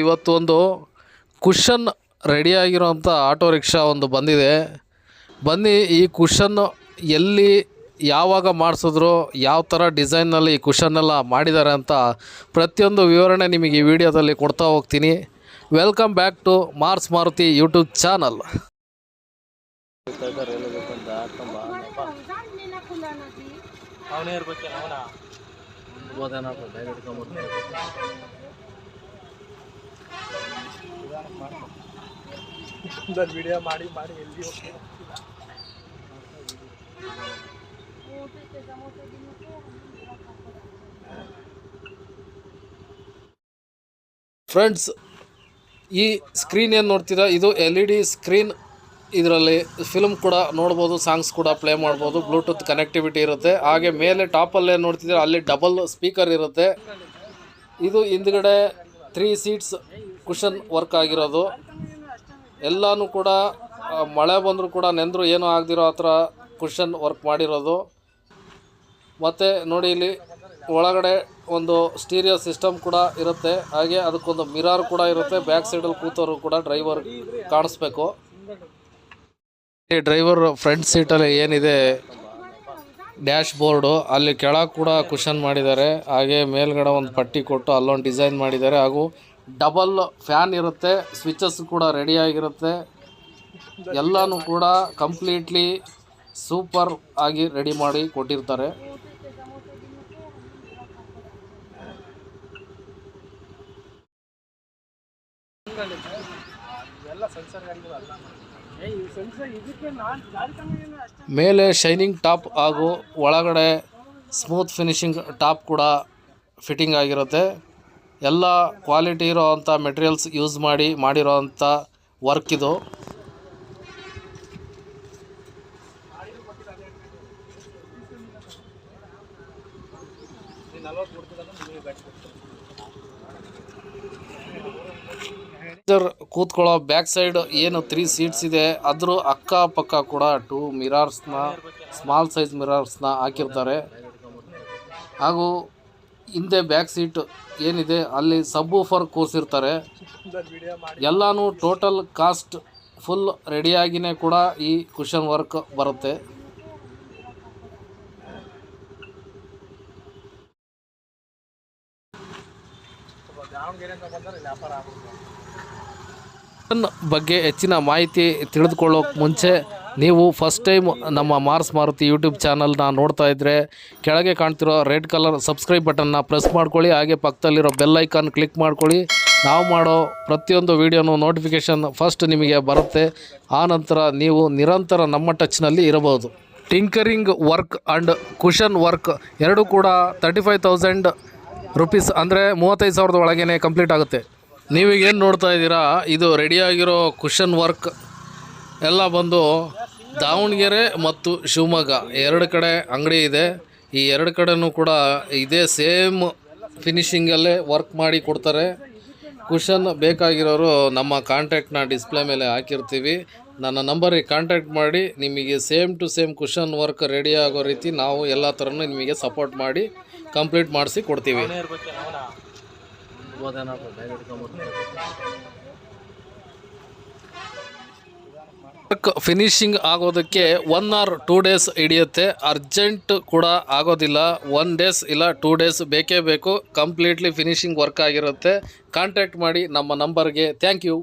ಇವತ್ತು ಒಂದು cushion ರೆಡಿಯಾಗಿರೋಂಥ auto rickshaw ಒಂದು ಬಂದಿದೆ. ಬನ್ನಿ ಈ ಕುಷನ್ ಎಲ್ಲಿ ಯಾವಾಗ ಮಾಡಿಸಿದ್ರು, ಯಾವ ಥರ ಡಿಸೈನ್ನಲ್ಲಿ ಈ ಕುಷನ್ನೆಲ್ಲ ಮಾಡಿದ್ದಾರೆ ಅಂತ ಪ್ರತಿಯೊಂದು ವಿವರಣೆ ನಿಮಗೆ ಈ ವಿಡಿಯೋದಲ್ಲಿ ಕೊಡ್ತಾ ಹೋಗ್ತೀನಿ. Welcome back to Mars Maruti YouTube channel. Video ಮಾಡಿ ಎಲ್ಲಿ ಫ್ರೆಂಡ್ಸ್, ಈ ಸ್ಕ್ರೀನ್ ಏನು ನೋಡ್ತೀರಾ, ಇದು LED ಸ್ಕ್ರೀನ್. ಇದರಲ್ಲಿ ಫಿಲ್ಮ್ ಕೂಡ ನೋಡ್ಬೋದು, ಸಾಂಗ್ಸ್ ಕೂಡ ಪ್ಲೇ ಮಾಡ್ಬೋದು, ಬ್ಲೂಟೂತ್ ಕನೆಕ್ಟಿವಿಟಿ ಇರುತ್ತೆ. ಹಾಗೆ ಮೇಲೆ ಟಾಪಲ್ಲಿ ಏನು ನೋಡ್ತಿದ್ದೀರಾ ಅಲ್ಲಿ ಡಬಲ್ ಸ್ಪೀಕರ್ ಇರುತ್ತೆ. ಇದು ಹಿಂದ್ಗಡೆ 3 ಸೀಟ್ಸ್ ಕುಷನ್ ವರ್ಕ್ ಆಗಿರೋದು. ಎಲ್ಲನೂ ಕೂಡ ಮಳೆ ಬಂದರೂ ಕೂಡ ನೆಂದರೂ ಏನೂ ಆಗದಿರೋ ಆ ಥರ ಕುಷನ್ ವರ್ಕ್ ಮಾಡಿರೋದು. ಮತ್ತು ನೋಡಿ ಇಲ್ಲಿ ಒಳಗಡೆ ಒಂದು ಸ್ಟೀರಿಯೋ ಸಿಸ್ಟಮ್ ಕೂಡ ಇರುತ್ತೆ. ಹಾಗೆ ಅದಕ್ಕೊಂದು ಮಿರರ್ ಕೂಡ ಇರುತ್ತೆ. ಬ್ಯಾಕ್ ಸೈಡಲ್ಲಿ ಕೂತವರು ಕೂಡ ಡ್ರೈವರ್ ಕಾಣಿಸ್ಬೇಕು. ಈ ಡ್ರೈವರ್ ಫ್ರಂಟ್ ಸೀಟಲ್ಲಿ ಏನಿದೆ ಡ್ಯಾಶ್ ಬೋರ್ಡು, ಅಲ್ಲಿ ಕೆಳಗೆ ಕೂಡ ಕುಷನ್ ಮಾಡಿದ್ದಾರೆ. ಹಾಗೆ ಮೇಲ್ಗಡೆ ಒಂದು ಪಟ್ಟಿ ಕೊಟ್ಟು ಅಲ್ಲೊಂದು ಡಿಸೈನ್ ಮಾಡಿದ್ದಾರೆ. ಹಾಗೂ ಡಬಲ್ ಫ್ಯಾನ್ ಇರುತ್ತೆ. ಸ್ವಿಚಸ್ ಕೂಡ ರೆಡಿಯಾಗಿರುತ್ತೆ. ಎಲ್ಲನೂ ಕೂಡ ಕಂಪ್ಲೀಟ್ಲಿ ಸೂಪರ್ ಆಗಿ ರೆಡಿ ಮಾಡಿ ಕೊಟ್ಟಿರ್ತಾರೆ. ಮೇಲೆ ಶೈನಿಂಗ್ ಟಾಪ್ ಹಾಗೂ ಒಳಗಡೆ ಸ್ಮೂತ್ ಫಿನಿಶಿಂಗ್ ಟಾಪ್ ಕೂಡ ಫಿಟ್ಟಿಂಗ್ ಆಗಿರುತ್ತೆ. ಎಲ್ಲ ಕ್ವಾಲಿಟಿ ಇರೋ ಅಂಥ ಮೆಟೀರಿಯಲ್ಸ್ ಯೂಸ್ ಮಾಡಿರೋ ಅಂಥ ವರ್ಕ್ ಇದು. ಕೂತ್ಕೊಳ್ಳೋ ಬ್ಯಾಕ್ ಸೈಡ್ ಏನು 3 ಸೀಟ್ಸ್ ಇದೆ, ಅದ್ರ ಅಕ್ಕಪಕ್ಕ ಕೂಡ 2 ಮಿರರ್ಸ್ನ, ಸ್ಮಾಲ್ ಸೈಜ್ ಮಿರರ್ಸ್ನ ಹಾಕಿರ್ತಾರೆ. ಹಾಗೂ ಹಿಂದೆ ಬ್ಯಾಕ್ ಸೀಟ್ ಏನಿದೆ ಅಲ್ಲಿ ಸಬ್ ಊಫರ್ ಕೂರಿಸಿರ್ತಾರೆ. ಎಲ್ಲನೂ ಟೋಟಲ್ ಕಾಸ್ಟ್ ಫುಲ್ ರೆಡಿಯಾಗಿಯೇ ಕೂಡ ಈ ಕುಷನ್ ವರ್ಕ್ ಬರುತ್ತೆ. ಬಗ್ಗೆ ಹೆಚ್ಚಿನ ಮಾಹಿತಿ ತಿಳಿದುಕೊಳ್ಳೋಕೆ ಮುಂಚೆ ನೀವು ಫಸ್ಟ್ ಟೈಮ್ ನಮ್ಮ ಮಾರ್ಸ್ ಮಾರುತಿ ಯೂಟ್ಯೂಬ್ ಚಾನಲ್ನ ನೋಡ್ತಾ ಇದ್ದರೆ ಕೆಳಗೆ ಕಾಣ್ತಿರೋ ರೆಡ್ ಕಲರ್ ಸಬ್ಸ್ಕ್ರೈಬ್ ಬಟನ್ನ ಪ್ರೆಸ್ ಮಾಡ್ಕೊಳ್ಳಿ. ಹಾಗೆ ಪಕ್ಕದಲ್ಲಿರೋ ಬೆಲ್ ಐಕಾನ್ ಕ್ಲಿಕ್ ಮಾಡ್ಕೊಳ್ಳಿ. ನಾವು ಮಾಡೋ ಪ್ರತಿಯೊಂದು ವೀಡಿಯೋನು ನೋಟಿಫಿಕೇಷನ್ ಫಸ್ಟ್ ನಿಮಗೆ ಬರುತ್ತೆ. ಆನಂತರ ನೀವು ನಿರಂತರ ನಮ್ಮ ಟಚ್ನಲ್ಲಿ ಇರಬಹುದು. Tinkering work and cushion work ಎರಡೂ ಕೂಡ 35,000 ರುಪೀಸ್, ಅಂದರೆ 35,000 ಒಳಗೇ ಕಂಪ್ಲೀಟ್ ಆಗುತ್ತೆ. ನೀವೀಗೇನು ನೋಡ್ತಾ ಇದ್ದೀರಾ, ಇದು ರೆಡಿಯಾಗಿರೋ ಕುಷನ್ ವರ್ಕ್ ಎಲ್ಲ ಬಂದು ದಾವಣಗೆರೆ ಮತ್ತು ಶಿವಮೊಗ್ಗ 2 ಕಡೆ ಅಂಗಡಿ ಇದೆ. ಈ 2 ಕಡೆನೂ ಕೂಡ ಇದೇ ಸೇಮ್ ಫಿನಿಷಿಂಗಲ್ಲೇ ವರ್ಕ್ ಮಾಡಿ ಕೊಡ್ತಾರೆ. ಕುಷನ್ ಬೇಕಾಗಿರೋರು ನಮ್ಮ ಕಾಂಟ್ಯಾಕ್ಟ್ನ ಡಿಸ್ಪ್ಲೇ ಮೇಲೆ ಹಾಕಿರ್ತೀವಿ. ನನ್ನ ನಂಬರಿಗೆ ಕಾಂಟ್ಯಾಕ್ಟ್ ಮಾಡಿ ನಿಮಗೆ same to same cushion work ready ಆಗೋ ರೀತಿ ನಾವು ಎಲ್ಲ ಥರನೂ ನಿಮಗೆ ಸಪೋರ್ಟ್ ಮಾಡಿ ಕಂಪ್ಲೀಟ್ ಮಾಡಿಸಿ ಕೊಡ್ತೀವಿ. ವರ್ಕ್ ಫಿನಿಶಿಂಗ್ ಆಗೋದಕ್ಕೆ 1 or 2 ಡೇಸ್ ಹಿಡಿಯುತ್ತೆ. ಅರ್ಜೆಂಟ್ ಕೂಡ ಆಗೋದಿಲ್ಲ. 1 ಡೇಸ್ ಇಲ್ಲ 2 ಡೇಸ್ ಬೇಕೇ ಬೇಕು. ಕಂಪ್ಲೀಟ್ಲಿ ಫಿನಿಶಿಂಗ್ ವರ್ಕ್ ಆಗಿರುತ್ತೆ. ಕಾಂಟ್ಯಾಕ್ಟ್ ಮಾಡಿ ನಮ್ಮ ನಂಬರ್ಗೆ. Thank you.